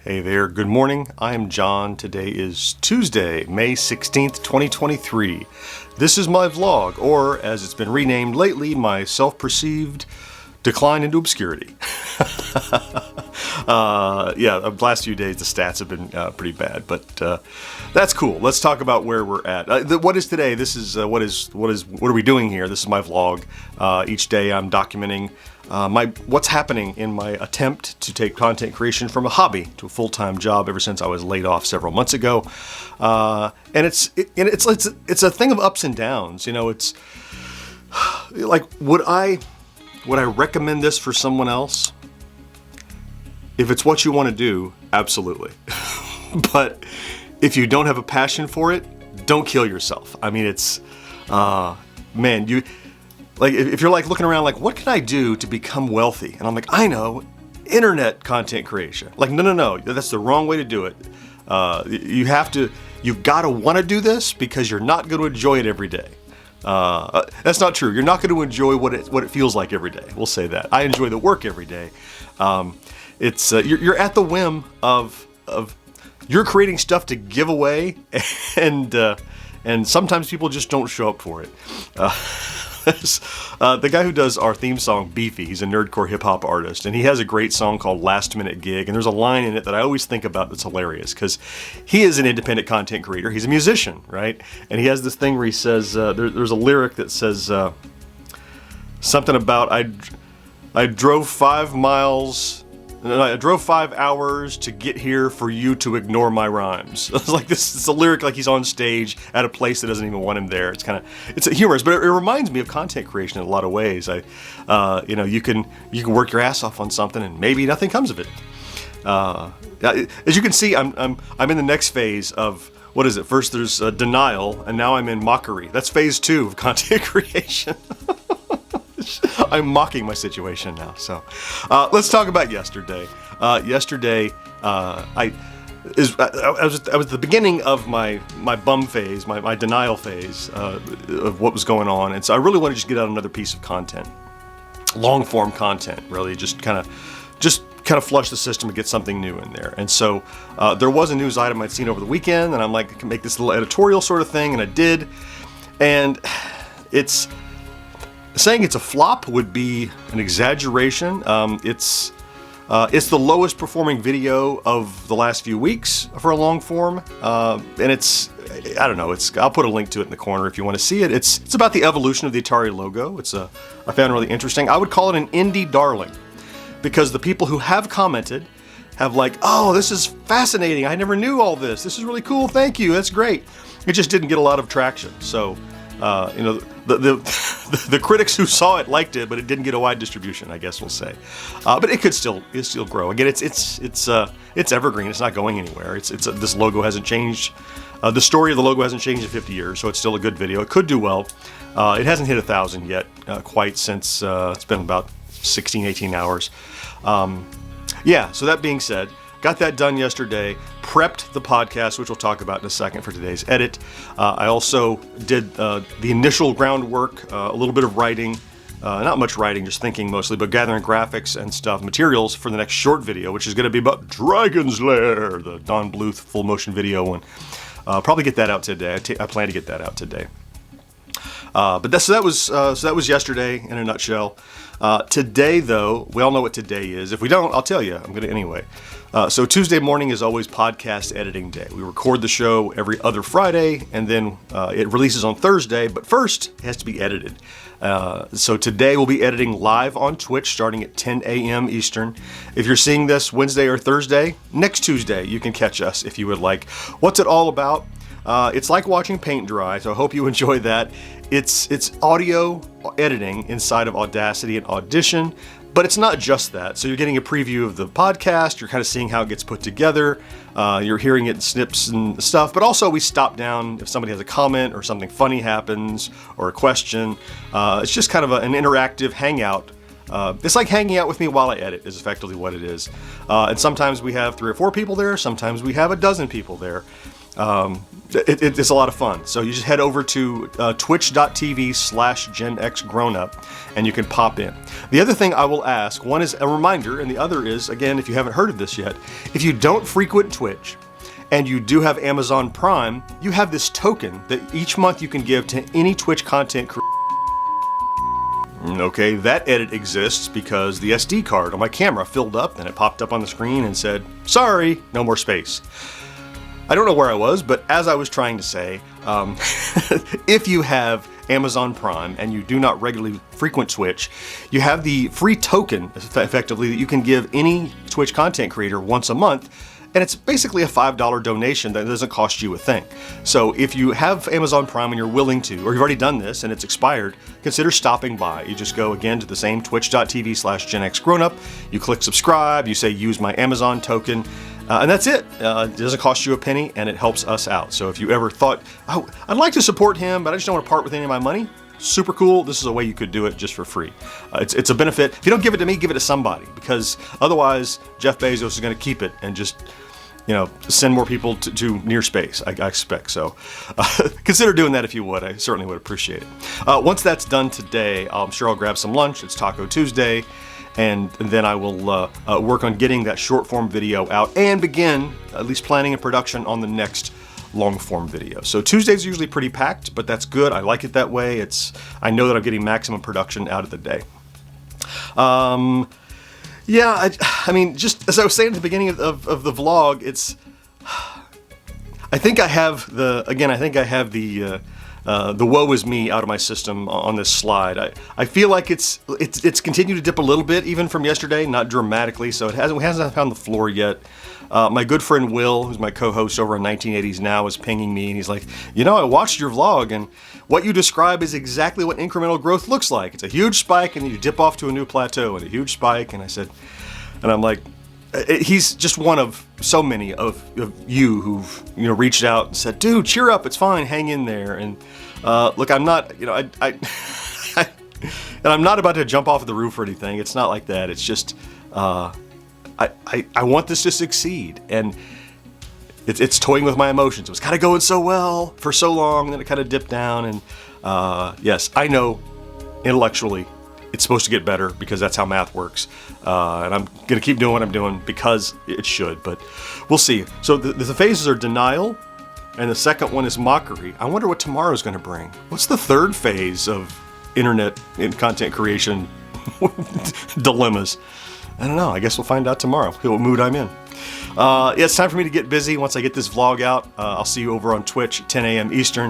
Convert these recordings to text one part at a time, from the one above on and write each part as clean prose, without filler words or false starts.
Hey there, good morning. I am John. Today is Tuesday, May 16th, 2023. This is my vlog, or as it's been renamed lately, my self-perceived decline into obscurity. The last few days the stats have been pretty bad, but that's cool. Let's talk about where we're at. What is today? This is what are we doing here? This is my vlog. Each day I'm documenting what's happening in my attempt to take content creation from a hobby to a full-time job ever since I was laid off several months ago. And it's a thing of ups and downs. You know, it's like, would I recommend this for someone else? If it's what you want to do, absolutely. But if you don't have a passion for it, don't kill yourself. I mean, it's, man, if you're like looking around like, what can I do to become wealthy? And I'm like, I know, internet content creation. Like, no, that's the wrong way to do it. You've got to want to do this because you're not going to enjoy it every day. That's not true. You're not going to enjoy what it feels like every day. We'll say that. I enjoy the work every day. It's you're at the whim of you're creating stuff to give away, and sometimes people just don't show up for it. The guy who does our theme song, Beefy, he's a nerdcore hip hop artist, and he has a great song called Last Minute Gig, and there's a line in it that I always think about that's hilarious, because he is an independent content creator. He's a musician, right? And he has this thing where he says, there's a lyric that says something about, I drove 5 hours to get here for you to ignore my rhymes. It's like this. It's a lyric like he's on stage at a place that doesn't even want him there. It's humorous, but it reminds me of content creation in a lot of ways. You can work your ass off on something and maybe nothing comes of it. As you can see, I'm in the next phase of, what is it? First there's denial, and now I'm in mockery. That's phase 2 of content creation. I'm mocking my situation now. So let's talk about yesterday. Yesterday, I was at the beginning of my bum phase, my denial phase of what was going on, and so I really want to just get out another piece of content, long form content, really, just kind of flush the system and get something new in there. And so there was a news item I'd seen over the weekend, and I'm like, I can make this little editorial sort of thing, and I did, and saying it's a flop would be an exaggeration. It's the lowest performing video of the last few weeks for a long form, and it's, I don't know. I'll put a link to it in the corner if you want to see it. It's about the evolution of the Atari logo. I found it really interesting. I would call it an indie darling, because the people who have commented have like, oh, this is fascinating. I never knew all this. This is really cool. Thank you. That's great. It just didn't get a lot of traction. So, the critics who saw it liked it, but it didn't get a wide distribution, I guess we'll say. But it could still grow. Again, it's evergreen. It's not going anywhere. This logo hasn't changed. The story of the logo hasn't changed in 50 years, so it's still a good video. It could do well. It hasn't hit 1,000 yet, quite, since it's been about 16, 18 hours. So that being said, got that done yesterday, prepped the podcast, which we'll talk about in a second for today's edit. I also did the initial groundwork, a little bit of writing, not much writing, just thinking mostly, but gathering graphics and stuff, materials for the next short video, which is going to be about Dragon's Lair, the Don Bluth full motion video one. Probably get that out today. I plan to get that out today. But that was yesterday in a nutshell. Today, though, we all know what today is. If we don't, I'll tell you. I'm going to anyway. So Tuesday morning is always podcast editing day. We record the show every other Friday, and then it releases on Thursday, but first it has to be edited. So today we'll be editing live on Twitch starting at 10 a.m. Eastern. If you're seeing this Wednesday or Thursday, next Tuesday you can catch us if you would like. What's it all about? It's like watching paint dry, so I hope you enjoy that. It's audio editing inside of Audacity and Audition, but it's not just that. So you're getting a preview of the podcast, you're kind of seeing how it gets put together, you're hearing it in snips and stuff, but also we stop down if somebody has a comment or something funny happens or a question. It's just kind of an interactive hangout. It's like hanging out with me while I edit is effectively what it is. And sometimes we have 3 or 4 people there, sometimes we have a dozen people there. It's a lot of fun. So you just head over to twitch.tv/GenXGrownUp and you can pop in. The other thing I will ask, one is a reminder, and the other is, again, if you haven't heard of this yet, if you don't frequent Twitch and you do have Amazon Prime, you have this token that each month you can give to any Twitch content creator. Okay, that edit exists because the SD card on my camera filled up and it popped up on the screen and said, sorry, no more space. I don't know where I was, but as I was trying to say, if you have Amazon Prime and you do not regularly frequent Twitch, you have the free token, effectively, that you can give any Twitch content creator once a month, and it's basically a $5 donation that doesn't cost you a thing. So if you have Amazon Prime and you're willing to, or you've already done this and it's expired, consider stopping by. You just go again to the same twitch.tv/GenXGrownUp, you click subscribe, you say use my Amazon token, and that's it. It doesn't cost you a penny and it helps us out. So if you ever thought, oh, I'd like to support him, but I just don't want to part with any of my money, super cool. This is a way you could do it just for free. It's a benefit. If you don't give it to me, give it to somebody, because otherwise Jeff Bezos is going to keep it and just, send more people to near space, I expect. So consider doing that if you would. I certainly would appreciate it. Once that's done today, I'm sure I'll grab some lunch. It's Taco Tuesday. And then I will work on getting that short form video out and begin at least planning and production on the next long form video. So Tuesdays are usually pretty packed, but that's good. I like it that way. I know that I'm getting maximum production out of the day. Yeah, I mean, just as I was saying at the beginning of the vlog, I think I have the woe is me out of my system on this slide. I feel like it's continued to dip a little bit even from yesterday, not dramatically, so it hasn't found the floor yet. My good friend Will, who's my co-host over on 1980s Now, is pinging me and he's like, I watched your vlog and what you describe is exactly what incremental growth looks like. It's a huge spike and then you dip off to a new plateau and a huge spike. And I'm like, he's just one of so many of you who've reached out and said, dude, cheer up, it's fine, hang in there. And look, I'm not, and I'm not about to jump off the roof or anything. It's not like that. It's just I want this to succeed, and it's toying with my emotions. It was kind of going so well for so long, and then it kind of dipped down. And yes, I know intellectually it's supposed to get better because that's how math works. And I'm going to keep doing what I'm doing because it should, but we'll see. So the phases are denial, and the second one is mockery. I wonder what tomorrow's going to bring. What's the third phase of internet and content creation dilemmas? I don't know. I guess we'll find out tomorrow. What mood I'm in. Yeah, it's time for me to get busy. Once I get this vlog out, I'll see you over on Twitch at 10 a.m. Eastern.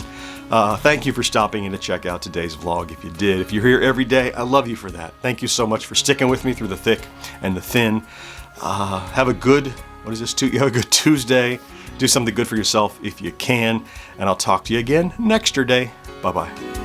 Thank you for stopping in to check out today's vlog. If you did, if you're here every day, I love you for that. Thank you so much for sticking with me through the thick and the thin. Have a good, you have a good Tuesday. Do something good for yourself if you can. And I'll talk to you again next day. Bye-bye.